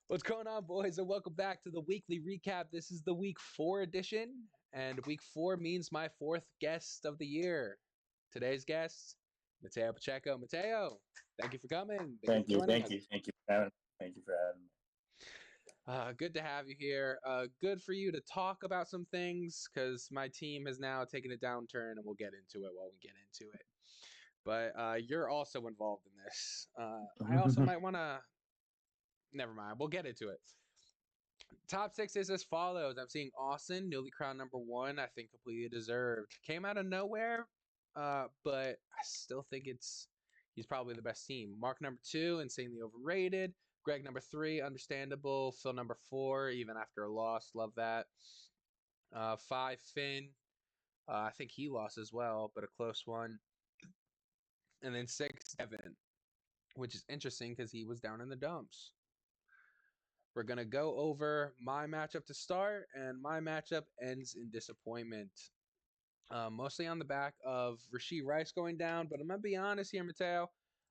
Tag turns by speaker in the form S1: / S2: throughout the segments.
S1: What's going on, boys, and welcome back to the weekly recap. This is the week 4 edition, and week 4 means my fourth guest of the year. Today's guest, Mateo Pacheco. Mateo, thank you for coming. Thank you for
S2: Thank you,
S1: joining
S2: thank
S1: us.
S2: you, thank you for having me. Thank you for having me.
S1: Good to have you here. Good for you to talk about some things because my team has now taken a downturn, and we'll get into it while we get into it. But you're also involved in this. I also might want to. Never mind. We'll get into it. Top six is as follows. I'm seeing Austin, newly crowned number one. I think completely deserved. Came out of nowhere, but I still think he's probably the best team. Mark number two, insanely overrated. Greg number three, understandable. Phil number four, even after a loss, love that. Five, Finn. I think he lost as well, but a close one. And then six, Devin, which is interesting because he was down in the dumps. We're going to go over my matchup to start, and my matchup ends in disappointment. Mostly on the back of Rashee Rice going down, but I'm going to be honest here, Mateo.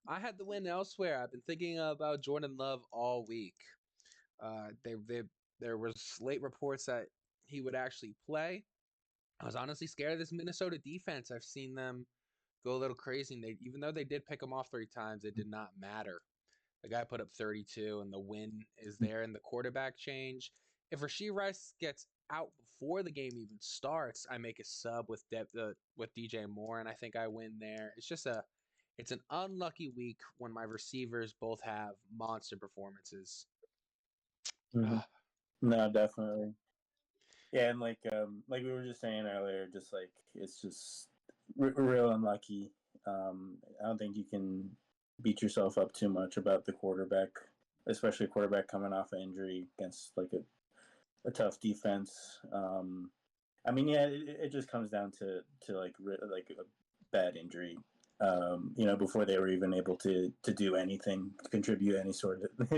S1: I had the win elsewhere. I've been thinking about Jordan Love all week. There was late reports that he would actually play. I was honestly scared of this Minnesota defense. I've seen them go a little crazy, and even though they did pick him off 3 times, it did not matter. The guy put up 32, and the win is there in the quarterback change. If Rashee Rice gets out before the game even starts, I make a sub with DJ Moore, and I think I win there. It's an unlucky week when my receivers both have monster performances.
S2: Mm-hmm. No, definitely. Yeah, and like we were just saying earlier, just like it's just real unlucky. I don't think you can beat yourself up too much about the quarterback, especially a quarterback coming off an injury against like a tough defense. I mean, yeah, it just comes down to like a bad injury. Before they were even able to do anything, to contribute any sort of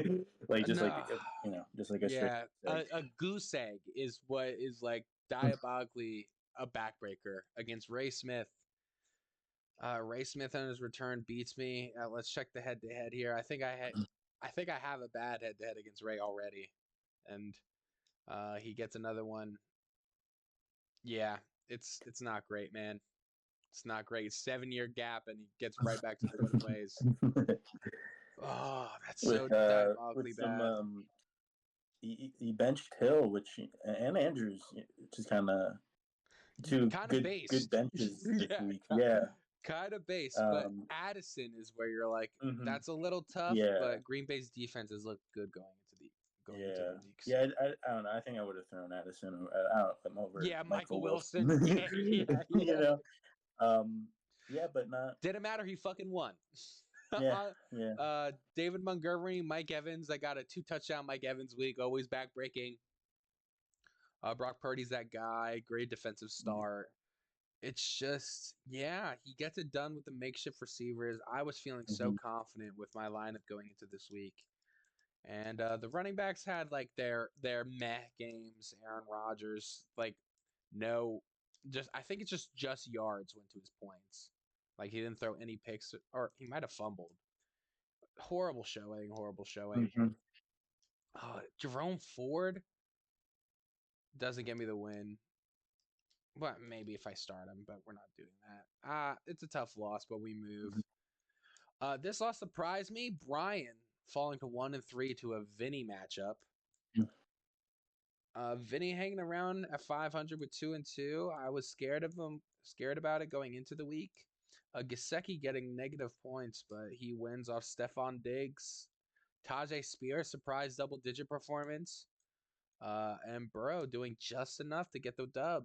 S2: like just
S1: No,
S2: like just like a straight
S1: yeah,
S2: egg.
S1: a goose egg is what is like diabolically a backbreaker against Ray Smith. Ray Smith on his return beats me. Let's check the head to head here. I think I have a bad head to head against Ray already, and he gets another one. Yeah, it's not great, man. It's not great. 7 year gap, and he gets right back to the winning ways. Oh, that's so
S2: With
S1: diabolically
S2: some
S1: bad.
S2: he benched Hill, which and Andrews, which is kind of two
S1: Kind of
S2: good
S1: based.
S2: benches this
S1: Yeah,
S2: week. Yeah.
S1: kind of based. But
S2: Um.
S1: Addison is where you're like,
S2: Mhm.
S1: that's a little tough.
S2: Yeah.
S1: But Green Bay's defenses look good going into the
S2: Yeah.
S1: weeks.
S2: Yeah. I don't know. I think I would have thrown Addison. I don't know, over
S1: Yeah, Michael
S2: Michael
S1: Wilson.
S2: Wilson.
S1: Yeah, yeah,
S2: you
S1: yeah.
S2: know. Um. Yeah, but not.
S1: Didn't matter. He fucking won.
S2: Yeah. Yeah.
S1: David Montgomery, Mike Evans. I got a 2 touchdown Mike Evans week. Always back breaking. Brock Purdy's that guy. Great defensive start. It's just, yeah, he gets it done with the makeshift receivers. I was feeling so
S2: Mm-hmm.
S1: confident with my lineup going into this week. And the running backs had like their meh games. Aaron Rodgers, like no, just I think it's just yards went to his points. Like he didn't throw any picks, or he might have fumbled. Horrible showing, horrible showing.
S2: Mm-hmm.
S1: Jerome Ford doesn't get me the win. But maybe if I start him, but we're not doing that. It's a tough loss, but we move. This loss surprised me. Brian falling to 1-3 to a Vinny matchup. Vinny hanging around at 500 with 2-2. I was scared of him, scared about it going into the week. Gasecki getting negative points, but he wins off Stephon Diggs. Tajay Spears surprise double-digit performance. And Burrow doing just enough to get the dub.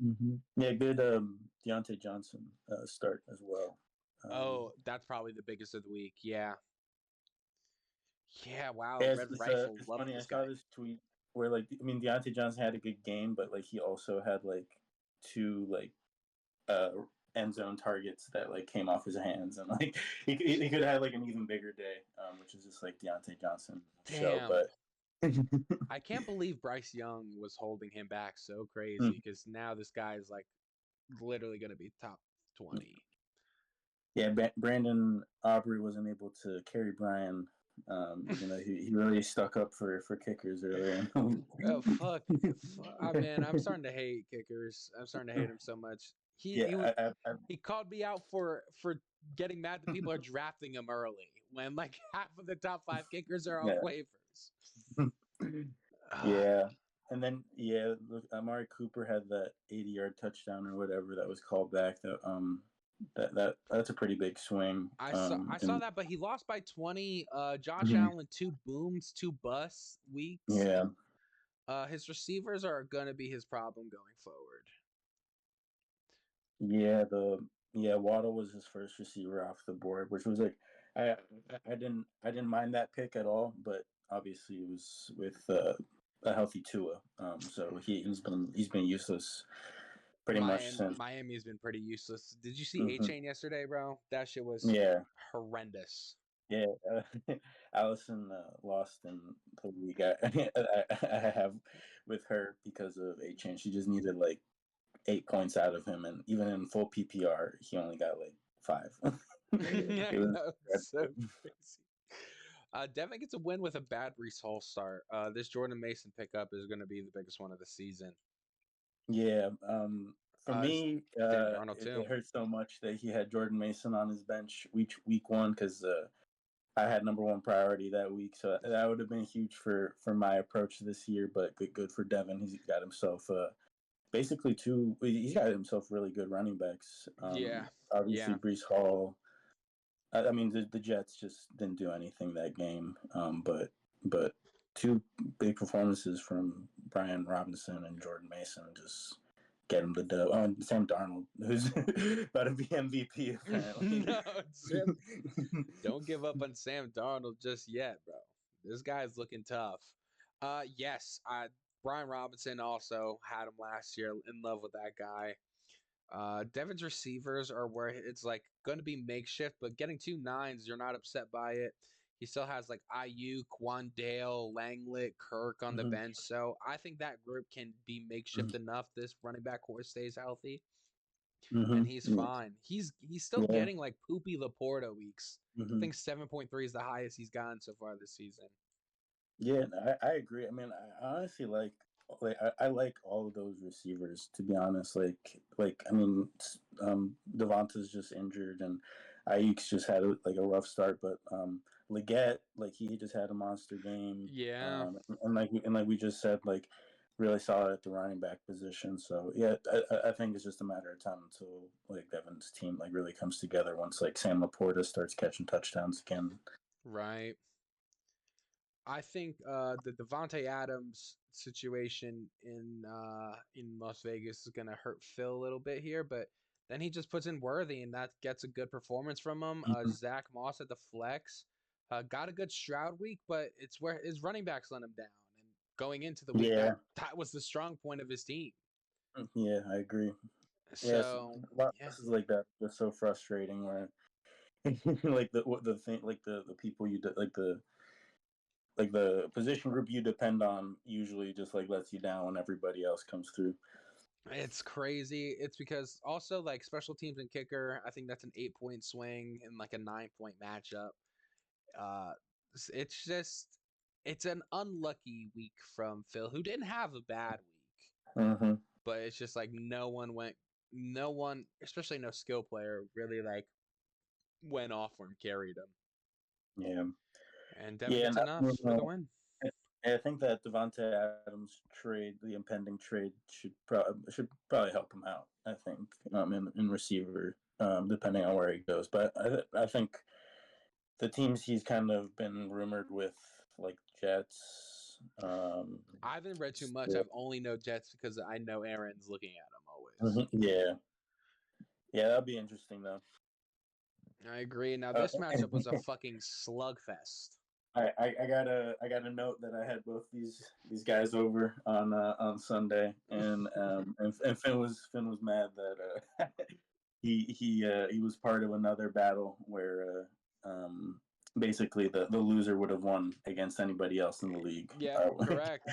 S2: Mm-hmm. Yeah, good Deontay Johnson start as well.
S1: Oh, that's probably the biggest of the week. Yeah. Yeah, wow.
S2: Yeah,
S1: Red Rifle
S2: it's
S1: loving
S2: funny. I
S1: this
S2: saw
S1: guy.
S2: this tweet where Deontay Johnson had a good game, but like he also had like two uh end zone targets that like came off his hands, and like he could have had like an even bigger day, which is just like Deontay Johnson show.
S1: Damn.
S2: But
S1: I can't believe Bryce Young was holding him back so crazy because now this guy is like literally going to be top 20.
S2: yeah, Brandon Aubrey wasn't able to carry Brian Even though he really stuck up for kickers earlier in the
S1: Oh fuck,
S2: week.
S1: man! I'm starting to hate kickers. I'm starting to hate him so much.
S2: Yeah,
S1: He called me out for getting mad that people are drafting him early when like half of the top 5 kickers are off
S2: yeah.
S1: waivers.
S2: Yeah. And then look, Amari Cooper had that 80-yard touchdown or whatever that was called back. That's a pretty big swing.
S1: I saw
S2: And
S1: that, but he lost by 20. Josh
S2: mhm,
S1: Allen 2 booms, 2 busts weeks.
S2: yeah,
S1: His receivers are gonna be his problem going forward.
S2: yeah, Waddle was his first receiver off the board, which was like I I didn't mind that pick at all, but obviously it was with a healthy Tua. So he's been useless pretty much since.
S1: Miami's been pretty useless. Did you see A
S2: Hmm.
S1: Chain yesterday, bro? That shit was
S2: Yeah,
S1: horrendous.
S2: yeah. Allison lost in the league. I have with her because of a change. She just needed like 8 points out of him, and even in full PPR, he only got like 5.
S1: I
S2: It was
S1: know, it's so
S2: dreadful.
S1: crazy. Devin gets a win with a bad Brees Hall start. This Jordan Mason pickup is going to be the biggest one of the season.
S2: Yeah. For
S1: It's
S2: me,
S1: Sam Darnold
S2: it
S1: too.
S2: hurt so much that he had Jordan Mason on his bench week one because I had number one priority that week, so that would have been huge for my approach this year. But good for Devin. He's got himself basically two. He's got himself really good running backs.
S1: Yeah,
S2: Obviously,
S1: yeah.
S2: Brees Hall. I mean, the Jets just didn't do anything that game. But two big performances from Brian Robinson and Jordan Mason just get him the dub. Oh, and Sam Darnold, who's about to be MVP apparently.
S1: No, Sam, don't give up on Sam Darnold just yet, bro. This guy's looking tough. Yes, Brian Robinson also had him last year. In love with that guy. Devin's receivers are where it's like going to be makeshift, but getting 2 9s, you're not upset by it. He still has like IU, Quandale, Langlet, Kirk on the
S2: Mm-hmm,
S1: bench. So I think that group can be makeshift enough. This running back core stays healthy, and he's
S2: mm-hmm,
S1: fine. He's still
S2: yeah.
S1: getting like poopy Laporta weeks. I
S2: Mm-hmm.
S1: think 7.3 is the highest he's gotten so far this season.
S2: Yeah, I agree. I mean, I honestly I like all of those receivers. To be honest, I mean, Devonta's just injured, and Ayuk's just had like a rough start. But Leggett, like he just had a monster game,
S1: Yeah,
S2: and like we just said, like really solid at the running back position. So yeah, I think it's just a matter of time until like Devin's team like really comes together once like Sam Laporta starts catching touchdowns again.
S1: right. I think the Devonte Adams situation in Las Vegas is gonna hurt Phil a little bit here, but then he just puts in Worthy, and that gets a good performance from him.
S2: Mhm.
S1: Zach Moss at the flex got a good Stroud week, but it's where his running backs let him down. And going into the week, that
S2: Yeah,
S1: that was the strong point of his team.
S2: yeah, I agree. Yes,
S1: So yeah,
S2: this is like that. That's so frustrating. Where like the thing, like the people like the position group you depend on usually just like lets you down when everybody else comes through.
S1: it's crazy. It's because also like special teams and kicker, I think that's an 8 point swing in like a 9 point matchup. Uh, it's just it's an unlucky week from Phil, who didn't have a bad week,
S2: Mm-hmm.
S1: but it's just like no one, especially no skill player, really like went off for him, carried him,
S2: Yeah,
S1: and Devin
S2: yeah,
S1: gets
S2: and
S1: enough for the win.
S2: I think that Devonte Adams trade, the impending trade, should probably help him out. I think in receiver, depending on where he goes. But I think the teams he's kind of been rumored with, like Jets.
S1: I haven't read too much.
S2: Yeah,
S1: I've only know Jets because I know Aaron's looking at them always.
S2: mhm, yeah, that'll be interesting though.
S1: I agree. Now
S2: Uh,
S1: this matchup was a fucking slugfest.
S2: I got a note that I had both these guys over on Sunday, and Finn was mad that he was part of another battle where basically the loser would have won against anybody else in the league.
S1: Yeah, correct.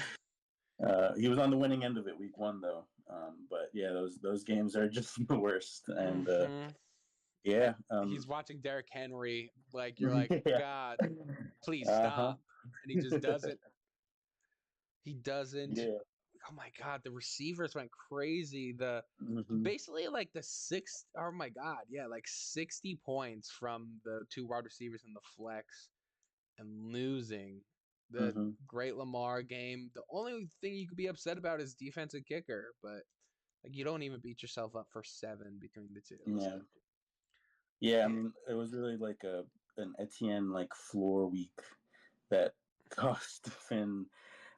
S2: He was on the winning end of it week one though, but yeah, those games are just the worst, and
S1: Mm-hmm.
S2: Yeah.
S1: and he's watching Derrick Henry. Like you're like,
S2: Yeah.
S1: God, please
S2: Uh-huh.
S1: stop, and he just doesn't. He doesn't.
S2: Yeah.
S1: Oh my God, the receivers went crazy. The
S2: Hmm.
S1: basically like the six. Oh my God, yeah, like 60 points from the two wide receivers in the flex and losing the
S2: Hmm.
S1: great Lamar game. The only thing you could be upset about is defensive kicker, but like you don't even beat yourself up for 7 between the two. So
S2: Yeah. Yeah, I
S1: yeah,
S2: mean, it was really like an Etienne like floor week that cost Finn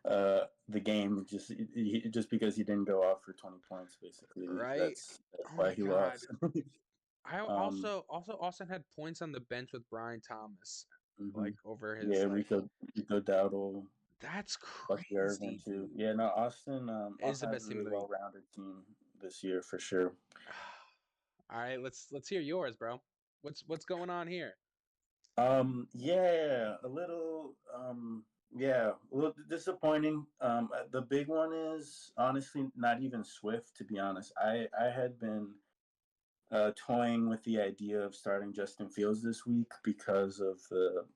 S2: the game just because he didn't go off for 20 points basically.
S1: right.
S2: That's
S1: Oh
S2: why
S1: my
S2: he
S1: God.
S2: lost.
S1: I
S2: um
S1: also Austin had points on the bench with Brian Thomas,
S2: hmm
S1: like over his
S2: Yeah,
S1: like.
S2: Rico Dowdle,
S1: That's
S2: Bucky Irvin
S1: crazy,
S2: too.
S1: dude.
S2: Yeah, no, Austin
S1: It is
S2: Austin
S1: the
S2: has a
S1: best team in
S2: really
S1: the league.
S2: well rounded team this year for sure.
S1: All right, let's hear yours, bro. What's going on here?
S2: Yeah, a little yeah, a little disappointing. The big one is honestly not even Swift, to be honest. I had been toying with the idea of starting Justin Fields this week because of the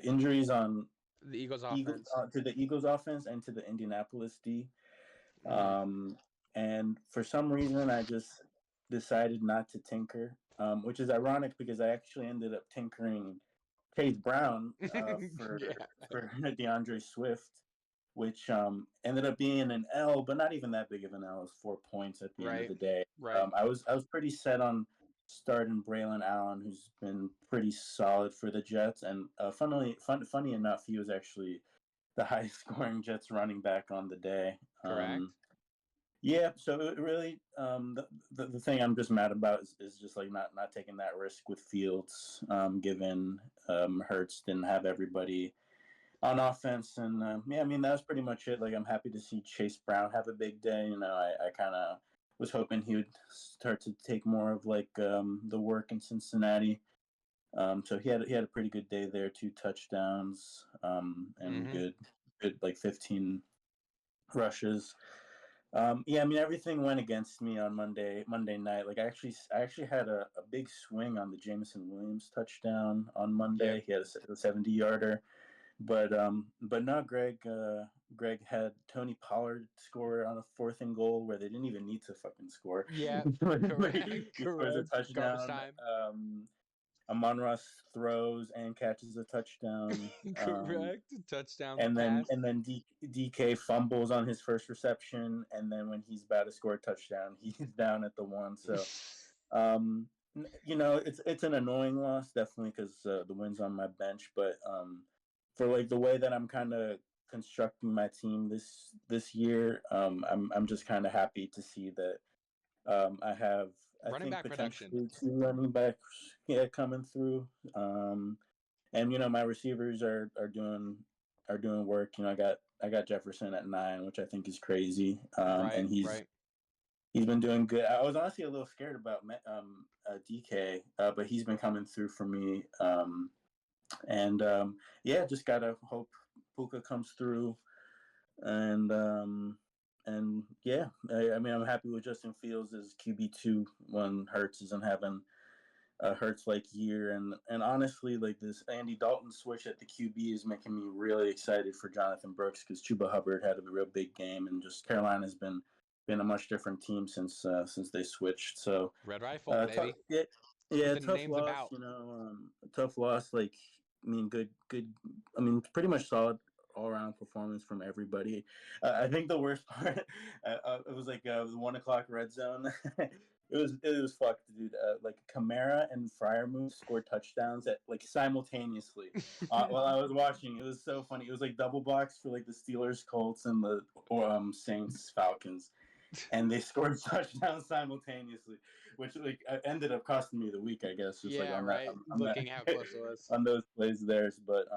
S2: injuries on
S1: The Eagles
S2: Eagles
S1: offense.
S2: to the Eagles offense and to the Indianapolis D.
S1: Hmm.
S2: Um, and for some reason, I just decided not to tinker, which is ironic because I actually ended up tinkering Chase Brown
S1: Yeah.
S2: for DeAndre Swift, which ended up being an L, but not even that big of an L. It was 4 points at the end of
S1: Right.
S2: the day.
S1: Right.
S2: I was pretty set on starting Braylon Allen, who's been pretty solid for the Jets, and funny enough, he was actually the highest scoring Jets running back on the day.
S1: Correct.
S2: Yeah, so it really the thing I'm just mad about is just like not taking that risk with Fields, given Hurts didn't have everybody on offense, and yeah, I mean that was pretty much it. Like I'm happy to see Chase Brown have a big day. You know, I kind of was hoping he would start to take more of like the work in Cincinnati. So he had a pretty good day there, 2 touchdowns, and
S1: Hmm.
S2: good like 15 rushes. Yeah, I mean everything went against me on Monday night. Like I actually had a big swing on the Jameson Williams touchdown on
S1: Yep.
S2: Monday. He had a 70-yarder, but no, Greg had Tony Pollard score on a fourth and goal where they didn't even need to fucking score.
S1: Yep. Correct.
S2: He scores a
S1: Correct. Garbage
S2: touchdown.
S1: time.
S2: Amon-Ra throws and catches a touchdown.
S1: Correct. Touchdown
S2: And then
S1: pass.
S2: and then DK fumbles on his first reception, and then when he's about to score a touchdown, he's down at the one. So, um, it's an annoying loss, definitely, because the win's on my bench. But for like the way that I'm kind of constructing my team this year, I'm just kind of happy to see that I have, I
S1: Running
S2: think,
S1: back production.
S2: potentially two running backs, yeah, coming through. And my receivers are doing work. I got Jefferson at 9, which I think is crazy.
S1: Right.
S2: And he's
S1: Right.
S2: he's been doing good. I was honestly a little scared about DK, but he's been coming through for me. And yeah, just gotta hope Puka comes through. And yeah, I mean I'm happy with Justin Fields as QB2 when Hurts isn't having Hurts like year, and honestly, like this Andy Dalton switch at the QB is making me really excited for Jonathan Brooks because Chuba Hubbard had a real big game, and just Carolina's been a much different team since they switched. So,
S1: Red rifle,
S2: tough,
S1: baby.
S2: yeah,
S1: What
S2: yeah,
S1: the
S2: tough
S1: name's
S2: loss.
S1: about.
S2: Tough loss. Like, I mean, good. I mean, pretty much solid all around performance from everybody. I think the worst part, it was like the 1 o'clock red zone. It was fucked, dude. Like Kamara and Fryermuth scored touchdowns at like simultaneously. While I was watching, it was so funny. It was like double blocks for like the Steelers, Colts, and the Saints, Falcons, and they scored touchdowns simultaneously, which like ended up costing me the week, I guess, just like
S1: Yeah,
S2: on that
S1: right.
S2: on that
S1: Looking how close it was.
S2: on those plays there. But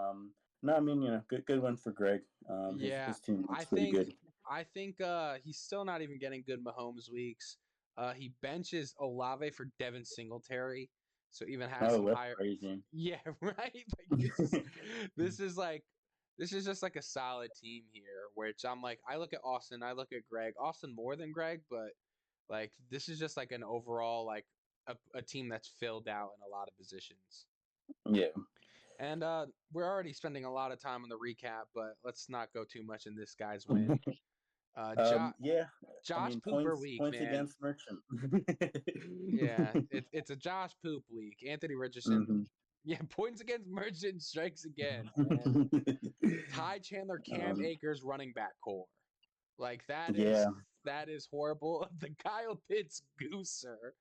S2: no, I mean good win for Greg. His
S1: Yeah,
S2: his team
S1: I
S2: looks pretty
S1: think
S2: good.
S1: I think he's still not even getting good Mahomes weeks. He benches Olave for Devin Singletary, so even has
S2: Oh,
S1: some
S2: that's
S1: higher.
S2: crazy.
S1: Yeah, right. Like this is like this is just like a solid team here. Which I'm like, I look at Austin, I look at Greg. Austin more than Greg, but like this is just like an overall like a team that's filled out in a lot of positions.
S2: Yeah.
S1: And we're already spending a lot of time on the recap, but let's not go too much in this guy's win.
S2: Yeah. I
S1: Josh
S2: mean,
S1: Pooper
S2: points
S1: week,
S2: points
S1: man.
S2: against Merchant.
S1: Yeah, it's a Josh Poop week. Anthony Richardson,
S2: Hmm.
S1: yeah, points against Merchant strikes again, man. Ty Chandler, Cam
S2: um,
S1: Akers running back core. Like
S2: yeah.
S1: that is horrible. The Kyle Pitts gooser.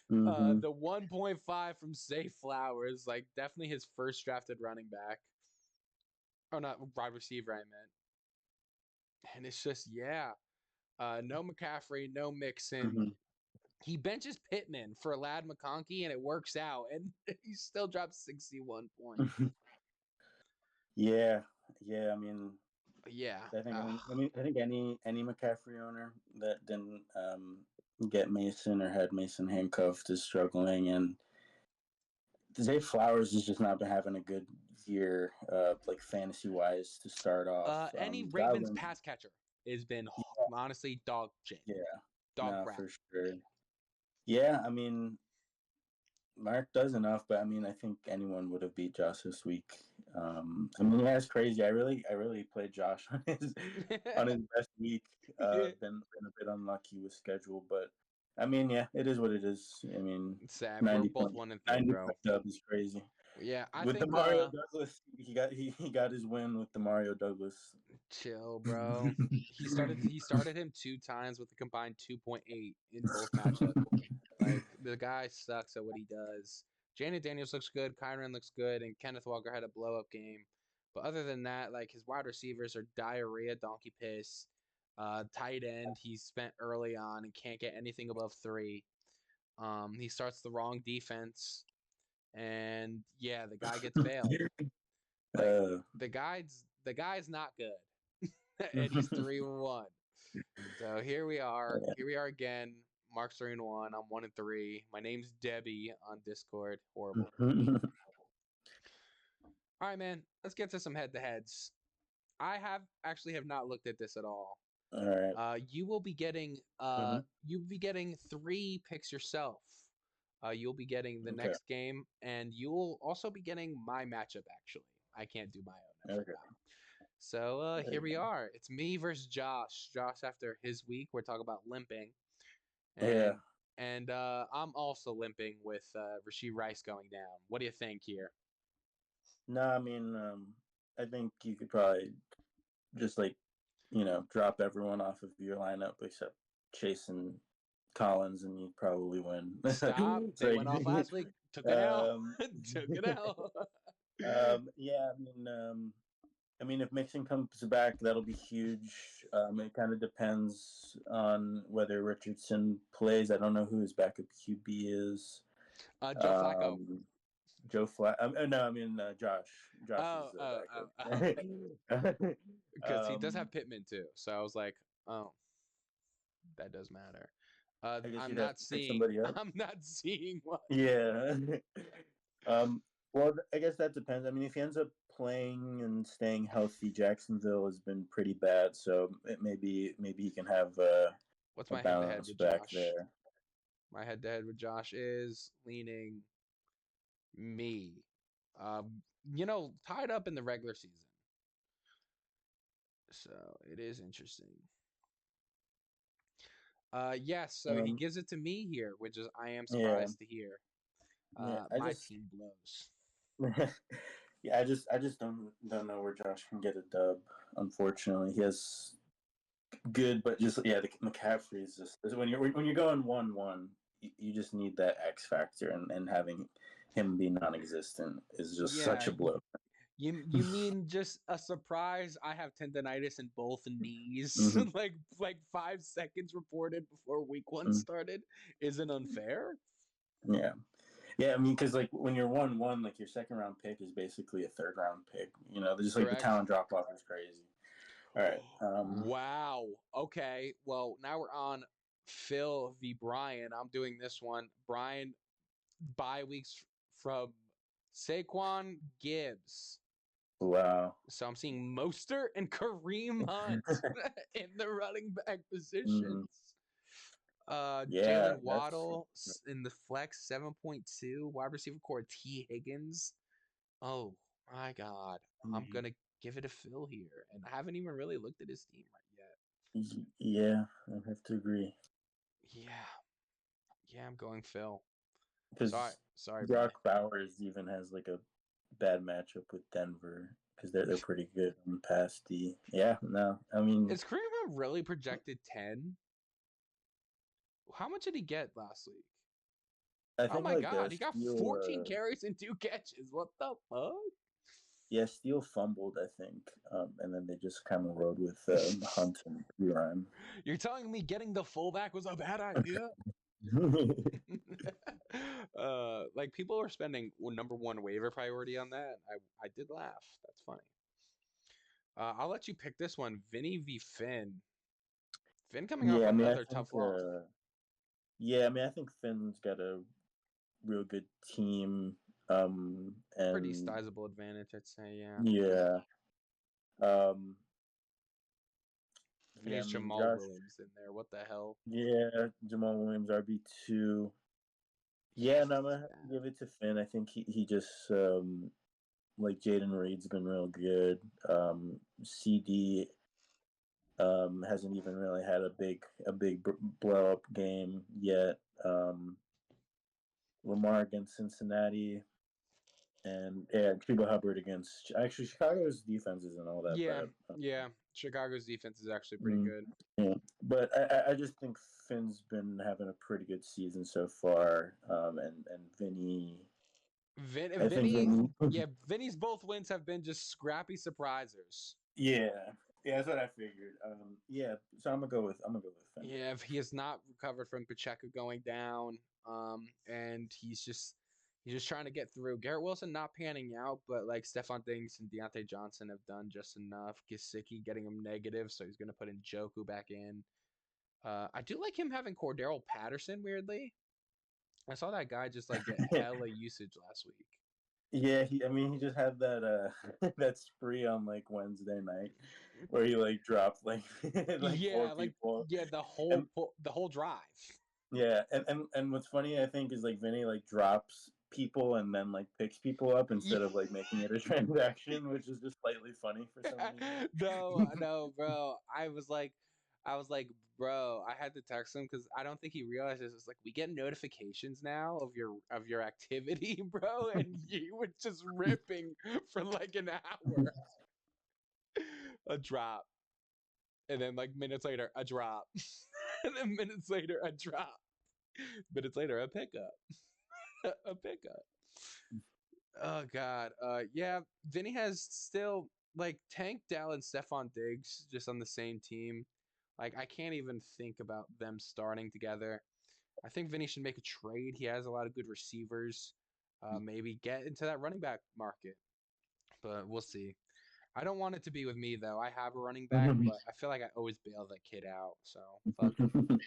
S2: Hmm.
S1: The 1.5 from Zay Flowers, like definitely his first drafted running back. Oh, not wide receiver, I meant. And it's just, yeah. No McCaffrey, no Mixon.
S2: Hmm.
S1: He benches Pittman for Lad McConkey, and it works out. And he still drops 61 points.
S2: Yeah. Yeah. I mean,
S1: Yeah.
S2: I think any McCaffrey owner that didn't get Mason or had Mason handcuffed is struggling, and Zay Flowers has just not been having a good year, like fantasy wise to start off.
S1: Any Ravens
S2: Godwin,
S1: pass catcher has been honestly dog shit,
S2: yeah,
S1: dog
S2: no,
S1: crap.
S2: for sure. Yeah, I mean, Mark does enough, but I mean, I think anyone would have beat Josh this week. I mean, yeah, it's crazy. I really played Josh on his best week.
S1: Yeah.
S2: Been a bit unlucky with schedule, but I mean, yeah, it is what it is. I mean,
S1: It's sad. We're
S2: 90
S1: both
S2: point
S1: 1-3,
S2: 90
S1: bro.
S2: point dub is crazy.
S1: Yeah, I
S2: With the
S1: think
S2: Mario Douglas, he got his win with the Mario Douglas.
S1: chill, bro. He started him 2 times with a combined 2.8 in both matchups. Like the guy sucks at what he does. Janet Daniels looks good, Kyron looks good, and Kenneth Walker had a blow up game. But other than that, like his wide receivers are diarrhea, donkey piss. Tight end he spent early on and can't get anything above 3. He starts the wrong defense, and yeah, the guy gets bailed. Like
S2: uh,
S1: the guy's not good, and he's 3-1. So here we are. Here we are again. Mark's 3-1. I'm 1-3. My name's Debbie on Discord. Horrible. All right, man. Let's get to some head-to-heads. I have not looked at this at all.
S2: all right.
S1: You will be getting
S2: Mm-hmm.
S1: 3 picks yourself. You'll be getting the
S2: Okay.
S1: next game, and you'll also be getting my matchup. Actually, I can't do my own. I
S2: Okay.
S1: forgot. So
S2: There
S1: here
S2: you
S1: we are. It's me versus Josh. Josh after his week. We're talking about limping,
S2: go. Yeah.
S1: and I'm also limping with Rasheed Rice going down. What do you think here?
S2: No, I mean, I think you could probably just like, drop everyone off of your lineup except Chase and Collins, and you'd probably win.
S1: Stop.
S2: It's
S1: They
S2: like,
S1: went off last week. Took an L.
S2: um,
S1: Took an L.
S2: yeah, I mean, if Mixon comes back, that'll be huge. It kind of depends on whether Richardson plays. I don't know who his backup QB is.
S1: Joe Flacco.
S2: Joe Flat. No, I mean Josh. Josh
S1: Oh,
S2: is
S1: oh, oh, okay.
S2: backup.
S1: Because he does have Pittman too. So I was like, oh, that does matter.
S2: I guess
S1: I'm
S2: you'd have
S1: not
S2: to pick
S1: seeing.
S2: somebody else.
S1: I'm not seeing what.
S2: Yeah. um. Well, I guess that depends. I mean, if he ends up playing and staying healthy, Jacksonville has been pretty bad. So maybe he can have
S1: What's
S2: a
S1: my head-to-head
S2: bounce
S1: with
S2: back
S1: Josh?
S2: there.
S1: My head-to-head with Josh is leaning me. Tied up in the regular season. So it is interesting. Yes, so he
S2: Um.
S1: gives it to me here, which is I am
S2: Yeah.
S1: surprised to hear.
S2: Yeah. I
S1: My
S2: just.
S1: team blows.
S2: Yeah. I just don't know where Josh can get a dub. Unfortunately, he has good, but just yeah, the McCaffrey is just when you're going 1-1, you just need that X factor, and having him be non-existent is just such
S1: Yeah,
S2: a blow.
S1: you mean just a surprise? I have tendonitis in both knees,
S2: Mm-hmm.
S1: like 5 seconds reported before week 1 started. Isn't unfair.
S2: Yeah, yeah. I mean, because like when you're 1-1, like your second round pick is basically a third round pick. Just like the
S1: Correct.
S2: talent drop off is crazy. All right.
S1: Wow. Okay. Well, now we're on Phil v. Brian. I'm doing this one. Brian bye weeks from Saquon Gibbs.
S2: Wow.
S1: So I'm seeing Mostert and Kareem Hunt in the running back
S2: Mm-hmm.
S1: positions.
S2: Yeah,
S1: Jalen
S2: that's
S1: Waddle in the flex 7.2. Wide receiver core T Higgins. Oh my God. I'm
S2: mhm.
S1: gonna give it a fill here, and I haven't even really looked at his team right yet.
S2: Yeah, I have to agree
S1: Yeah, yeah, I'm going Phil. Sorry,
S2: because
S1: sorry, Bry.
S2: Brock Bowers even has like a bad matchup with Denver because they're pretty good on past D. Yeah, no, I mean,
S1: Is Kareem Hunt really projected 10? How much did he get last week?
S2: I
S1: Oh
S2: think
S1: my
S2: like
S1: God, he got
S2: Steele,
S1: 14 carries and 2 catches. What the fuck?
S2: yeah, Steele fumbled, I think, and then they just kind of rode with Hunt and Rhyme.
S1: You're telling me getting the fullback was a bad idea? Like people are spending number one waiver priority on that. I did laugh. That's funny. I'll let you pick this one. Vinny v Finn. Finn coming off
S2: Yeah, I mean, I
S1: another
S2: think,
S1: tough loss.
S2: yeah, I mean, I think Finn's got a real good team,
S1: Pretty
S2: and
S1: sizable advantage, I'd say. Yeah.
S2: yeah, um,
S1: And
S2: yeah, I
S1: he's
S2: mean,
S1: Jamal
S2: Josh,
S1: Williams in there. What the hell?
S2: yeah, Jamal Williams RB2.
S1: Yeah,
S2: Yeah, and I'm gonna have to
S1: that.
S2: give it to Finn. I think he just like Jaden Reed's been real good. CD hasn't even really had a big blow up game yet. Lamar against Cincinnati, and yeah, Chuba Hubbard against actually Chicago's defense isn't all that
S1: Yeah,
S2: bad.
S1: yeah. Chicago's defense is actually pretty
S2: Mm,
S1: good.
S2: yeah, but I just think Finn's been having a pretty good season so far, and Vinny, I think
S1: Vinny,
S2: Vinny,
S1: yeah, Vinny's both wins have been just scrappy surprisers.
S2: yeah, yeah, that's what I figured. Yeah, so I'm gonna go with Finn.
S1: Yeah, if he has not recovered from Pacheco going down, and he's just trying to get through. Garrett Wilson not panning out, but like Stephon Diggs and Deontay Johnson have done just enough. Gesicki getting him negative, so he's gonna put in Joku back in. I do like him having Cordero Patterson. Weirdly, I saw that guy just like get hella usage last week.
S2: Yeah, I mean, he just had that that spree on like Wednesday night where he like dropped like like four
S1: Yeah, like
S2: people,
S1: yeah,
S2: and
S1: the whole drive.
S2: yeah, and what's funny I think is like Vinny like drops people and then like picks people up
S1: Yeah.
S2: instead of like making it a transaction, which is just slightly funny for some
S1: No,
S2: reason.
S1: no, bro. I was like, bro. I had to text him because I don't think he realizes it's like we get notifications now of your activity, bro, and you were just ripping for like an hour. A drop, and then like minutes later, a drop, and then minutes later, a drop. Minutes later, a pickup, a pickup. Oh God. Yeah, Vinny has still like Tank Dell and Stephon Diggs just on the same team. Like I can't even think about them starting together. I think Vinny should make a trade. He has a lot of good receivers. Maybe get into that running back market, but we'll see. I don't want it to be with me though. I have a running back, but I feel like I always bail that kid out. So fuck him.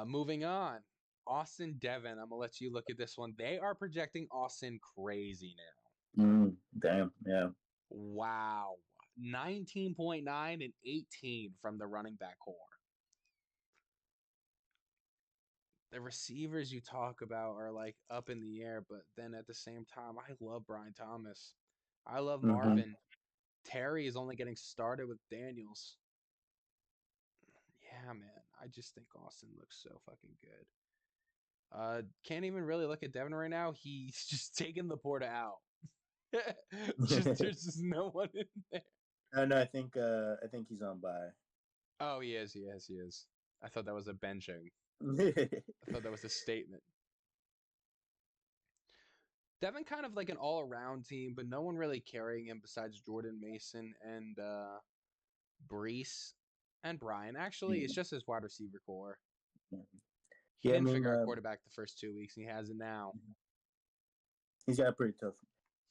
S1: Moving on. Austin Devon. I'm gonna let you look at this one. They are projecting Austin crazy now.
S2: Damn, yeah.
S1: Wow. 19.9 and 18 from the running back core. The receivers you talk about are like up in the air, but then at the same time, I love Brian Thomas. I love
S2: Hmm.
S1: Marvin. Terry is only getting started with Daniels. Yeah, man. I just think Austin looks so fucking good. Can't even really look at Devin right now. He's just taking the porta out. Just there's just no one in there.
S2: No, I think he's on by.
S1: Oh, he is. He is. He is. I thought that was a benching. I thought that was a statement. Devin kind of like an all around team, but no one really carrying him besides Jordan Mason and Brees and Brian. Actually, it's just his wide receiver core. He
S2: Yeah, I
S1: didn't
S2: mean,
S1: figure out quarterback the first 2 weeks, and he has it now.
S2: he's got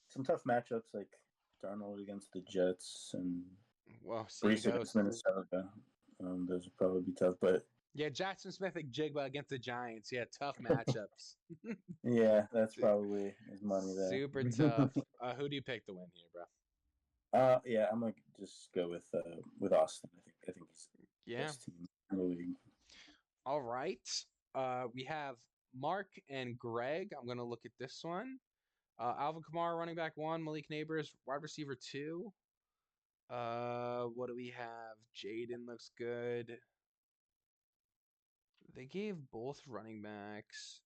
S2: some tough matchups like Darnold against the Jets and
S1: Well, see the
S2: Brees against
S1: ghost.
S2: Minnesota. Those would probably be tough, but
S1: Yeah, Jackson Smith and Jigba against the Giants. Yeah, tough matchups.
S2: yeah, that's probably his money there.
S1: Super tough. Who do you pick to win here, bro?
S2: Yeah, I'm gonna just go with Austin. I think he's the
S1: Yeah,
S2: best team in the league.
S1: All right. We have Mark and Greg. I'm gonna look at this one. Alvin Kamara, running back one. Malik Neighbors, wide receiver two. What do we have? Jaden looks good. They gave both running backs.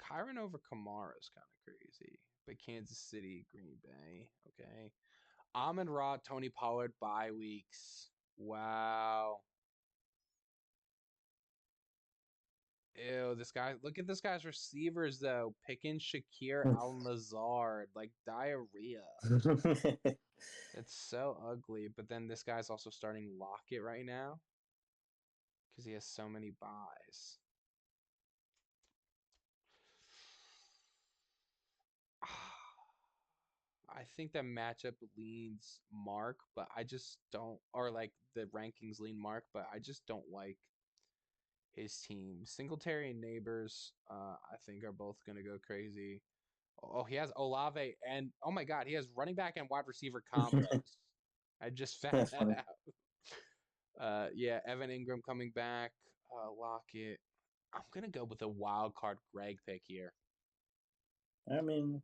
S1: Kyron over Kamara is kind of crazy. But Kansas City, Green Bay. Okay. Amon Ra, Tony Pollard, bye weeks. Wow. Ew, this guy. Look at this guy's receivers though. Picking Shakir Al Nazard, like diarrhea. It's so ugly. But then this guy's also starting Lockett right now because he has so many buys. I think that matchup leans Mark, but I just don't, or like the rankings lean Mark, but I just don't like his team. Singletary and Neighbors, I think are both gonna go crazy. Oh, he has Olave and oh my God, he has running back and wide receiver combos. I just found
S2: That's
S1: that
S2: funny.
S1: out. Yeah, Evan Ingram coming back. Lockett. I'm gonna go with a wild card Greg pick here.
S2: I mean,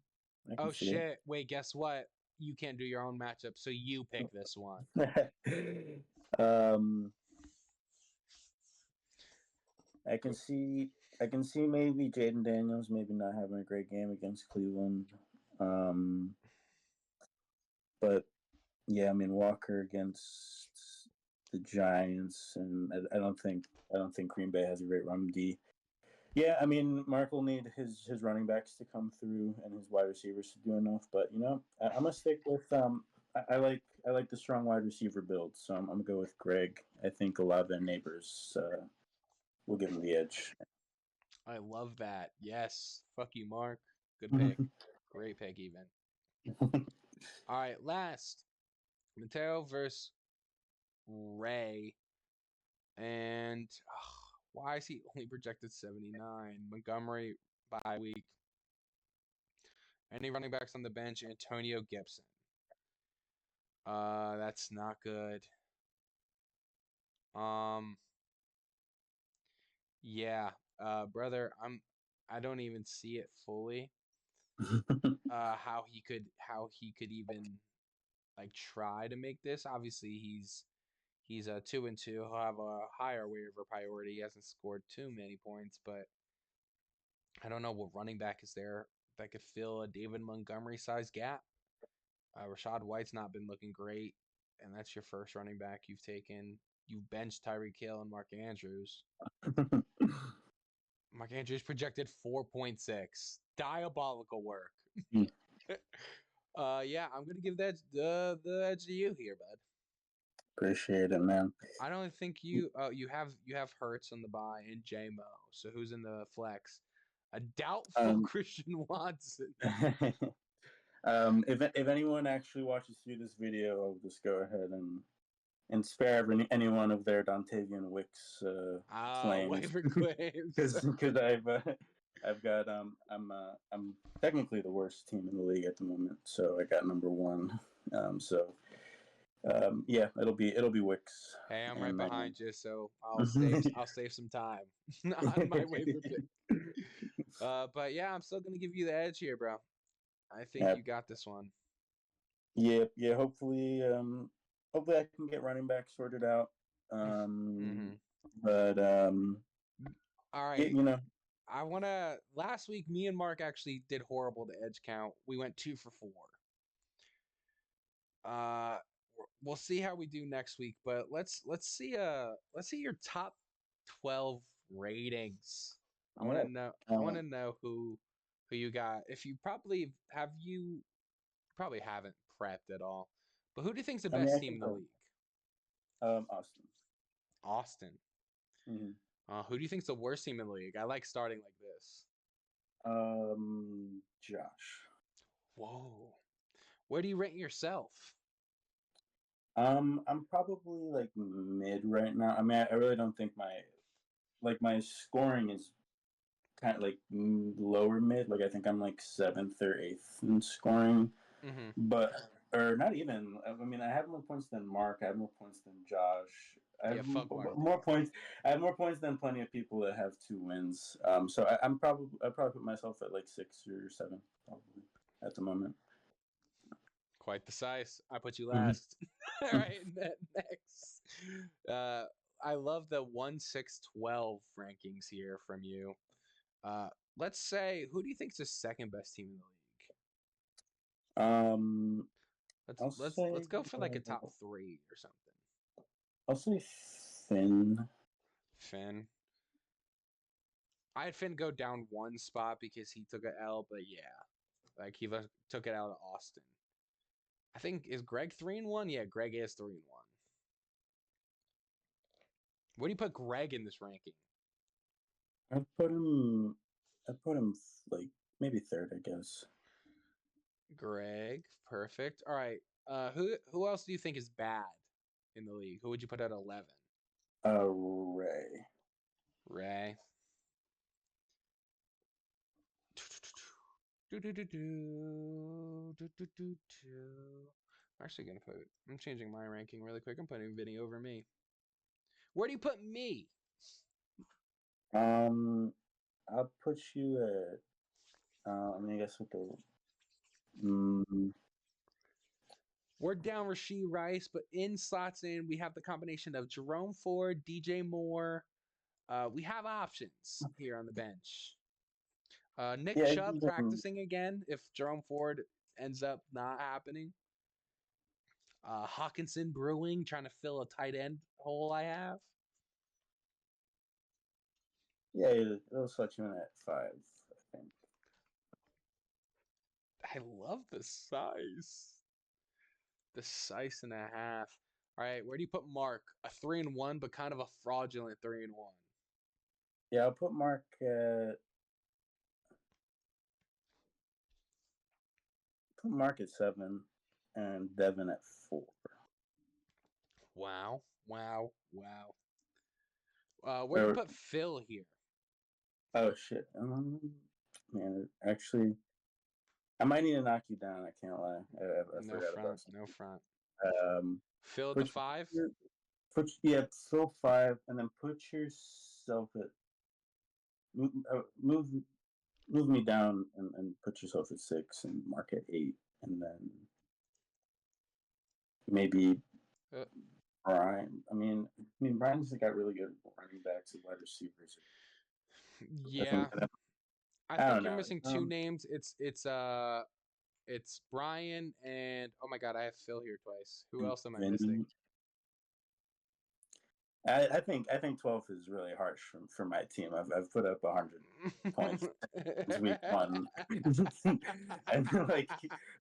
S2: I can
S1: Oh
S2: see
S1: shit! Wait, guess what? You can't do your own matchup, so you pick this one.
S2: it. um, I can see. I can see maybe Jaden Daniels maybe not having a great game against Cleveland. Um, but yeah, I mean Walker against the Giants, and I don't think Green Bay has a great run D. Yeah, I mean Mark will need his running backs to come through and his wide receivers to do enough. But you know, I'm gonna stick with I like the strong wide receiver build, so I'm gonna go with Greg. I think 11 neighbors will give him the edge.
S1: I love that. Yes. Fuck you, Mark. Good pick. Great pick, even. All right, last Mateo versus Ray. And why is he only projected 79? Montgomery bye week. Any running backs on the bench? Antonio Gibson. That's not good. Um, yeah. Brother, I don't even see it fully. How he could even like try to make this. Obviously, he's a 2-2. He'll have a higher waiver priority. He hasn't scored too many points, but I don't know what running back is there that could fill a David Montgomery size gap. Rashad White's not been looking great, and that's your first running back you've taken. You've benched Tyreek Hill and Mark Andrews. Mark Andrews projected 4.6. Diabolical work. Yeah, I'm gonna give that the edge to you here, bud.
S2: Appreciate it, man.
S1: I don't think you have Hurts on the buy and JMO. So who's in the flex? A doubtful
S2: Um,
S1: Christian Watson.
S2: if anyone actually watches through this video, I'll just go ahead and spare any one of their Dontavian Wicks claims
S1: Waiver claims.
S2: because I've got I'm technically the worst team in the league at the moment, so I got number one. Yeah, it'll be Wicks,
S1: Hey, I'm right
S2: and
S1: behind you, so I'll save some time on my waiver pick. But yeah, I'm still gonna give you the edge here, bro. I think
S2: yeah,
S1: you got this one.
S2: yeah. Hopefully I can get running back sorted out. Um,
S1: Mm-hmm.
S2: but
S1: All
S2: yeah,
S1: right.
S2: you know,
S1: I wanna. Last week, me and Mark actually did horrible to edge count. We went 2 for 4. Uh, we'll see how we do next week, but let's see your top 12 ratings. I want
S2: yeah.
S1: to know. I want
S2: Uh,
S1: to know who you got. If you probably have you probably haven't prepped at all, but who do you think's the
S2: I mean,
S1: best
S2: I
S1: team
S2: can
S1: in the
S2: tell.
S1: league?
S2: Austin.
S1: Austin.
S2: Mm-hmm.
S1: Who do you think's the worst team in the league? I like starting like this.
S2: Josh.
S1: Whoa. Where do you rate yourself?
S2: I'm probably like mid right now. I mean, I really don't think my scoring is kind of like lower mid. Like I think I'm like seventh or eighth in scoring,
S1: Mm-hmm.
S2: but or not even. I mean, I have more points than Mark. I have more points than Josh. I have
S1: Yeah, fuck Mark.
S2: more points. I have more points than plenty of people that have 2 wins. So I probably put myself at like 6 or 7 probably at the moment.
S1: Quite the size. I put you
S2: Mhm.
S1: last. All right, next. Uh, I love the 1-6-12 rankings here from you. Uh, let's say, who do you think is the second best team in the league?
S2: Um,
S1: Let's
S2: I'll
S1: let's
S2: say
S1: let's go for like a top three or something.
S2: I'll say Finn.
S1: Finn. I had Finn go down one spot because he took an L, but yeah, like he took it out of Austin. I think is Greg 3-1. Yeah, Greg is 3-1. Where do you put Greg in this ranking?
S2: I'd put him. I'd put him like maybe third, I guess.
S1: Greg, perfect. All right. Who else do you think is bad in the league? Who would you put at 11?
S2: Ray.
S1: Ray. Do do do do do do do do. I'm actually gonna put. I'm changing my ranking really quick. I'm putting Vinny over me. Where do you put me?
S2: Um, I'll put you at. I mean, I guess with the. Mm,
S1: We're down Rasheed Rice, but in slots in we have the combination of Jerome Ford, DJ Moore. We have options here on the bench. Nick
S2: yeah,
S1: Chubb practicing again if Jerome Ford ends up not happening. Hawkinson Brewing trying to fill a tight end hole I have.
S2: yeah, it'll slot you in at 5, I think.
S1: I love the size. The size and a half. All right, where do you put Mark? A 3-1, but kind of a fraudulent 3-1.
S2: Yeah, I'll put Mark at. Put Mark at 7, and Devin at 4.
S1: Wow, wow, wow. Where do you
S2: Or
S1: put Phil here?
S2: oh shit. Man, actually, I might need to knock you down. I can't lie. I
S1: No
S2: forgot
S1: front,
S2: about
S1: no front.
S2: something.
S1: Phil at the
S2: Put
S1: 5?
S2: yeah, fill 5, and then put yourself at move move, move me down and put yourself at 6 and Mark at 8, and then maybe
S1: Uh,
S2: Brian. I mean Brian's got really good running backs and wide receivers. I
S1: yeah,
S2: think
S1: I
S2: I
S1: think
S2: don't
S1: you're
S2: know.
S1: missing two names. It's Brian and oh my god, I have Phil here twice. Who else am I missing?
S2: Vinny. I think 12th is really harsh for my team. I've put up 100 points since week 1, and like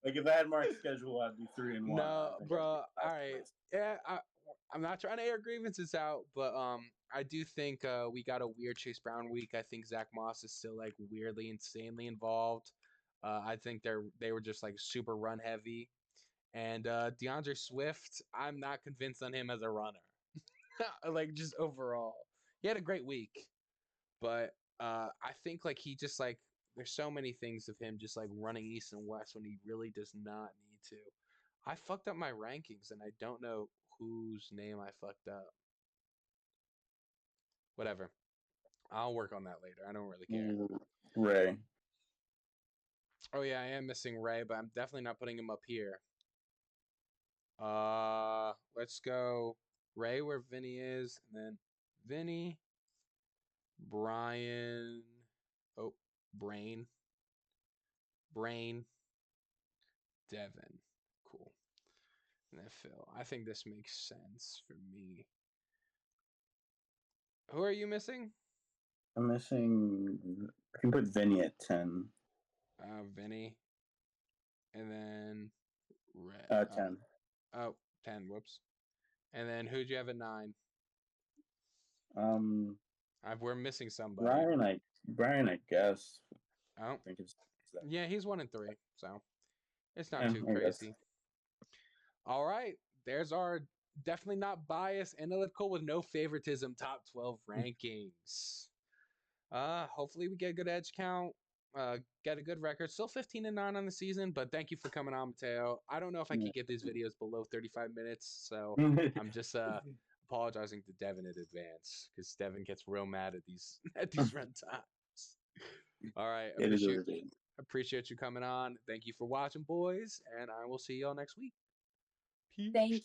S2: if I had Mark's schedule, I'd be 3-1. I
S1: No,
S2: don't think I'd be
S1: bro.
S2: last
S1: All right.
S2: place.
S1: Yeah, I'm not trying to air grievances out, but I do think we got a weird Chase Brown week. I think Zach Moss is still like weirdly, insanely involved. I think they were just like super run heavy, and DeAndre Swift. I'm not convinced on him as a runner. Like just overall, he had a great week, but I think like he just like there's so many things of him just like running east and west when he really does not need to. I fucked up my rankings and I don't know whose name I fucked up. Whatever. I'll work on that later. I don't really care.
S2: Ray.
S1: Oh yeah, I am missing Ray, but I'm definitely not putting him up here. Let's go Ray where Vinny is, and then Vinny, Brian, oh, Brain, Brain, Devin. Cool. And then Phil. I think this makes sense for me. Who are you missing?
S2: I'm missing. I can put Vinny at 10.
S1: Vinny. And then
S2: 10.
S1: oh, 10. Whoops. And then who'd you have at 9?
S2: Um,
S1: We're missing somebody.
S2: Brian, I guess.
S1: Oh,
S2: I think it's that.
S1: yeah, he's 1-3. So it's not
S2: Yeah,
S1: too
S2: I guess.
S1: crazy. All right. There's our definitely not biased, analytical with no favoritism top 12 rankings. Hopefully we get a good edge count. get a good record. Still 15-9 on the season, but thank you for coming on, Mateo. I don't know if I could get these videos below 35 minutes, so I'm just apologizing to Devin in advance because Devin gets real mad at these run times. All right,
S2: It is what it is.
S1: appreciate you coming on. Thank you for watching, boys, and I will see y'all next week. Peace.
S3: Thank you.